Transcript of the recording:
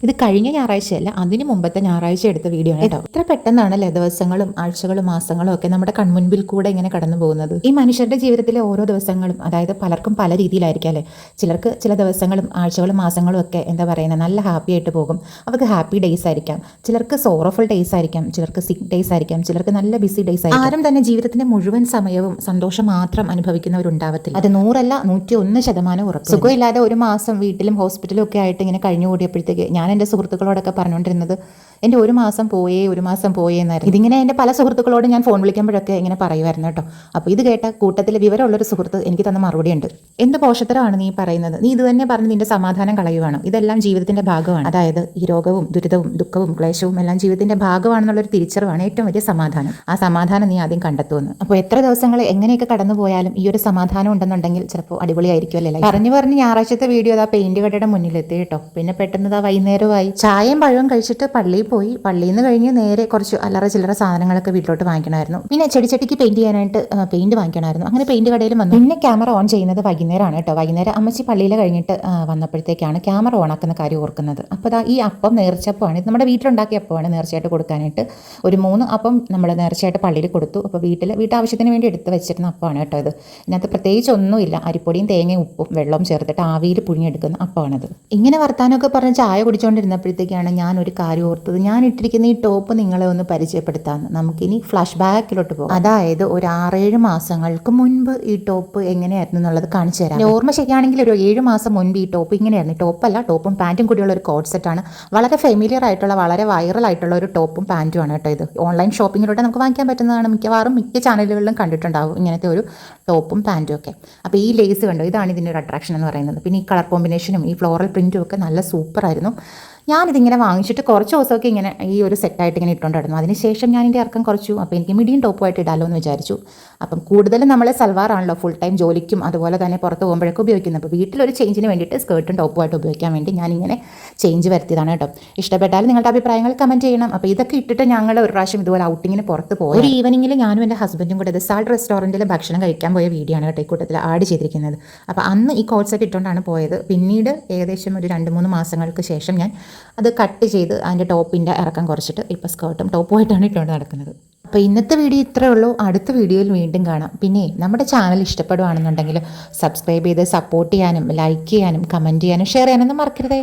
ഇത് കഴിഞ്ഞ ഞായറാഴ്ചയല്ല, അതിന് മുമ്പത്തെ ഞായറാഴ്ച എടുത്ത വീഡിയോ ആണ് കേട്ടോ. എത്ര പെട്ടെന്നാണല്ലേ ദിവസങ്ങളും ആഴ്ചകളും മാസങ്ങളും ഒക്കെ നമ്മുടെ കൺമുൻപിൽ കൂടെ ഇങ്ങനെ കടന്നു പോകുന്നത്. ഈ മനുഷ്യരുടെ ജീവിതത്തിലെ ഓരോ ദിവസങ്ങളും, അതായത് പലർക്കും പല രീതിയിലായിരിക്കും അല്ലേ. ചിലർക്ക് ചില ദിവസങ്ങളും ആഴ്ചകളും മാസങ്ങളും ഒക്കെ എന്താ പറയുന്നത്, നല്ല ഹാപ്പി ആയിട്ട് പോകും. അവർക്ക് ഹാപ്പി ഡേയ്സ് ആയിരിക്കാം, ചിലർക്ക് സോറോഫുൾ ഡേയ്സ് ആയിരിക്കാം, ചിലർക്ക് സിക്ക് ഡേയ്സ് ആയിരിക്കാം, ചിലർക്ക് നല്ല ബിസി ഡേയ്സ് ആയിരിക്കും. ആരും തന്നെ ജീവിതത്തിന്റെ മുഴുവൻ സമയവും സന്തോഷം മാത്രം അനുഭവിക്കുന്നവരുണ്ടാവത്തില്ല. അത് 100 അല്ല 101% ഉറപ്പ്. സുഖമില്ലാതെ ഒരു മാസം വീട്ടിലും ഹോസ്പിറ്റലും ഒക്കെ ആയിട്ട് ഇങ്ങനെ കഴിഞ്ഞു കൂടിയപ്പോഴത്തേക്ക് ഞാൻ എൻ്റെ സുഹൃത്തുക്കളോടൊക്കെ പറഞ്ഞുകൊണ്ടിരുന്നത് എൻ്റെ ഒരു മാസം പോയേ എന്നായിരുന്നു. ഇതിങ്ങനെ എൻ്റെ പല സുഹൃത്തുക്കളോട് ഞാൻ ഫോൺ വിളിക്കുമ്പോഴൊക്കെ ഇങ്ങനെ പറയുമായിരുന്നു കേട്ടോ. അപ്പോൾ ഇത് കേട്ട കൂട്ടത്തിൽ വിവരമുള്ളൊരു സുഹൃത്ത് എനിക്ക് തന്ന മറുപടിയുണ്ട്. എന്ത് പോഷത്തരമാണ് നീ പറയുന്നത്? നീ ഇത് തന്നെ പറഞ്ഞ് നിന്റെ സമാധാനം കളയുവാണ്. ഇതെല്ലാം ജീവിതത്തിന്റെ ഭാഗമാണ്. അതായത് ഈ രോഗവും ദുരിതവും ദുഃഖവും ക്ലേശവും എല്ലാം ജീവിതത്തിന്റെ ഭാഗമാണെന്നുള്ളൊരു തിരിച്ചറിവാണ് ഏറ്റവും വലിയ സമാധാനം. ആ സമാധാനം നീ ആദ്യം കണ്ടെത്തുമെന്ന്. അപ്പോൾ എത്ര ദിവസങ്ങൾ എങ്ങനെയൊക്കെ കടന്നു പോയാലും ഈ ഒരു സമാധാനം ഉണ്ടെന്നുണ്ടെങ്കിൽ ചിലപ്പോൾ അടിപൊളിയായിരിക്കും അല്ലേ. പറഞ്ഞ് ഞായറാഴ്ചത്തെ വീഡിയോ അതാ പെയിന്റ് കടയുടെ മുന്നിലെത്തി കേട്ടോ. പിന്നെ പെട്ടെന്ന് വൈകുന്നേരമായി ചായയും പഴവും കഴിച്ചിട്ട് പള്ളിയിൽ പോയി. പള്ളിയിൽ നിന്ന് കഴിഞ്ഞ് നേരെ കുറച്ച് അല്ലറ ചില്ലറ സാധനങ്ങളൊക്കെ വീട്ടിലോട്ട് വാങ്ങിക്കണമായിരുന്നു. പിന്നെ ചെടിച്ചട്ടിക്ക് പെയിന്റ് ചെയ്യാനായിട്ട് പെയിന്റ് വാങ്ങിക്കണമായിരുന്നു. അങ്ങനെ പെയിന്റ് കടയിൽ വന്നു. പിന്നെ ക്യാമറ ഓൺ ചെയ്യുന്നത് വൈകുന്നേരമാണ് കേട്ടോ. വൈകുന്നേരം അമ്മച്ചി പള്ളിയിൽ കഴിഞ്ഞിട്ട് വന്നപ്പോഴത്തേക്കാണ് ക്യാമറ ഓൺ ആക്കുന്ന കാര്യം ഓർക്കുന്നത്. അപ്പോൾ ഈ അപ്പം നേർച്ചപ്പമാണ്. ഇത് നമ്മുടെ വീട്ടിലുണ്ടാക്കിയ അപ്പമാണ് നേർച്ചയായിട്ട് കൊടുക്കാനായിട്ട്. ഒരു 3 അപ്പം നമ്മൾ നേർച്ചയായിട്ട് പള്ളിയിൽ കൊടുത്തു. അപ്പോൾ വീട്ടാവശ്യത്തിന് വേണ്ടി എടുത്ത് വെച്ചിരുന്ന അപ്പമാണ് കേട്ടോ ഇത്. ഇതിനകത്ത് പ്രത്യേകിച്ച് ഒന്നുമില്ല. അരിപ്പൊടിയും തേങ്ങയും ഉപ്പും വെള്ളവും ചേർത്തിട്ട് ആവിയിൽ പുഴുങ്ങിയെടുക്കുന്ന അപ്പമാണത്. ഇങ്ങനെ വർത്താനമൊക്കെ പറഞ്ഞ് ചായ കുടിച്ചുകൊണ്ടിരുന്നപ്പോഴത്തേക്കാണ് ഞാൻ ഒരു കാര്യം ഓർത്തത്. ഞാൻ ഇട്ടിരിക്കുന്ന ഈ ടോപ്പ് നിങ്ങളെ ഒന്ന് പരിചയപ്പെടുത്താമെന്ന്. നമുക്കിനി ഫ്ലാഷ് ബാക്കിലോട്ട് പോകാം. അതായത് ഒരു 6-7 മാസങ്ങൾക്ക് മുൻപ് ഈ ടോപ്പ് എങ്ങനെയായിരുന്നു എന്നുള്ളത് കാണിച്ചു തരാം. ഓർമ്മ ശരിയാണെങ്കിൽ ഒരു 7 മാസം മുൻപ് ഈ ടോപ്പ് ഇങ്ങനെയായിരുന്നു. ടോപ്പല്ല, ടോപ്പും പാൻറ്റും കൂടിയുള്ള ഒരു കോഡ് സെറ്റാണ്. വളരെ ഫെമിലിയർ ആയിട്ടുള്ള, വളരെ വൈറൽ ആയിട്ടുള്ള ഒരു ടോപ്പും പാൻറ്റുമാണ് കേട്ടോ ഇത്. ഓൺലൈൻ ഷോപ്പിങ്ങിലൂടെ നമുക്ക് വാങ്ങിക്കാൻ പറ്റുന്നതാണ്. മിക്ക ചാനലുകളിലും കണ്ടിട്ടുണ്ടാവും ഇങ്ങനത്തെ ഒരു ടോപ്പും പാൻറ്റും ഒക്കെ. അപ്പോൾ ഈ ലേസ് കണ്ടോ, ഇതാണ് ഇതിൻ്റെ ഒരു അട്രാക്ഷൻ എന്ന് പറയുന്നത്. പിന്നെ ഈ കളർ കോമ്പിനേഷനും ഈ ഫ്ലോറൽ പ്രിൻറ്റും ഒക്കെ നല്ല സൂപ്പറായിരുന്നു. ഞാനിതിങ്ങനെ വാങ്ങിച്ചിട്ട് കുറച്ച് ദിവസമൊക്കെ ഇങ്ങനെ ഈ ഒരു സെറ്റായിട്ട് ഇങ്ങനെ ഇട്ടുകൊണ്ടിരുന്നു. അതിനുശേഷം ഞാൻ ഇതിൻ്റെ ഇറക്കം കുറച്ചു. അപ്പോൾ എനിക്ക് മിഡിയും ടോപ്പുമായിട്ട് ഇടാമല്ലോ എന്ന് വിചാരിച്ചു. അപ്പം കൂടുതലും നമ്മൾ സൽവാറാണല്ലോ ഫുൾ ടൈം ജോലിക്കും അതുപോലെ തന്നെ പുറത്ത് പോകുമ്പോഴൊക്കെ ഉപയോഗിക്കുന്നത്. അപ്പോൾ വീട്ടിലൊരു ചേഞ്ചിന് വേണ്ടിയിട്ട് സ്കേർട്ടും ടോപ്പുമായിട്ട് ഉപയോഗിക്കാൻ വേണ്ടി ഞാനിങ്ങനെ ചേഞ്ച് വരുത്തിയതാണ് കേട്ടോ. ഇഷ്ടപ്പെട്ടാൽ നിങ്ങളുടെ അഭിപ്രായങ്ങൾ കമൻറ്റ് ചെയ്യണം. അപ്പോൾ ഇതൊക്കെ ഇട്ടിട്ട് ഞങ്ങൾ ഒരു പ്രാവശ്യം ഇതുപോലെ ഔട്ടിങ്ങിന് പുറത്ത് പോയി. ഒരു ഈവനിങ്ങിൽ ഞാനും എൻ്റെ ഹസ്ബൻഡും കൂടെ സാൾട്ട് റെസ്റ്റോറൻറ്റിൽ ഭക്ഷണം കഴിക്കാൻ പോയ വീഡിയോ ആണ് കേട്ടോ ഈ കൂട്ടത്തിൽ ആഡ് ചെയ്തിരിക്കുന്നത്. അപ്പോൾ അന്ന് ഈ കോട്ട് സെറ്റ് ഇട്ടുകൊണ്ടാണ് പോയത്. പിന്നീട് ഏകദേശം ഒരു 2-3 മാസങ്ങൾക്ക് ശേഷം ഞാൻ അത് കട്ട് ചെയ്ത് അതിൻ്റെ ടോപ്പിൻ്റെ ഇറക്കം കുറച്ചിട്ട് ഇപ്പോൾ സ്കേർട്ടും ടോപ്പുമായിട്ടാണ് ഇട്ടുകൊണ്ട് നടക്കുന്നത്. അപ്പോൾ ഇന്നത്തെ വീഡിയോ ഇത്രയേ ഉള്ളൂ. അടുത്ത വീഡിയോയിൽ വീണ്ടും കാണാം. പിന്നെ നമ്മുടെ ചാനൽ ഇഷ്ടപ്പെടുകയാണെന്നുണ്ടെങ്കിൽ സബ്സ്ക്രൈബ് ചെയ്ത് സപ്പോർട്ട് ചെയ്യാനും ലൈക്ക് ചെയ്യാനും കമൻറ്റ് ചെയ്യാനും ഷെയർ ചെയ്യാനൊന്നും മറക്കരുതേ.